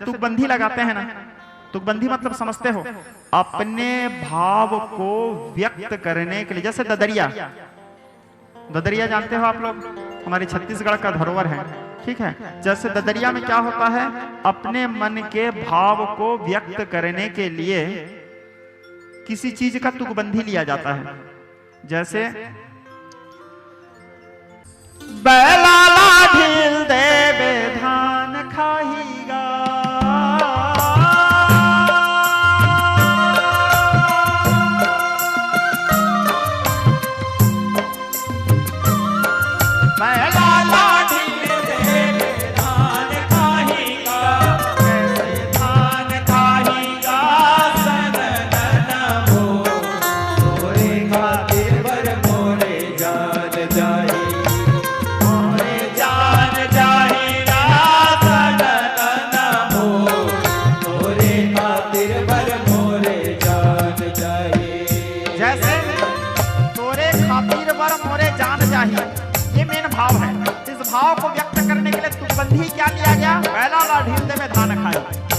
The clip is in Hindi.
तुकबंदी लगाते हैं ना, तुकबंदी मतलब समझते हो, अपने भाव को व्यक्त करने के लिए। जैसे ददरिया, ददरिया जानते हो आप लोग, हमारे छत्तीसगढ़ का धरोहर है, ठीक है। जैसे ददरिया में क्या होता है, अपने मन के भाव को व्यक्त करने के लिए किसी चीज का तुकबंदी लिया जाता है। जैसे बैलाला ढील देवे धान खाहीगा, बैलाला ढील देवे धान खाहीगा, कैसे धान खाहीगा सनन हो, तोरे खातिर बर मोरे जान जाही, मोरे जान चाहिए, ये मेन भाव है। इस भाव को व्यक्त करने के लिए तुकबंदी क्या लिया गया, बैलाला ढील देवे धान खाए।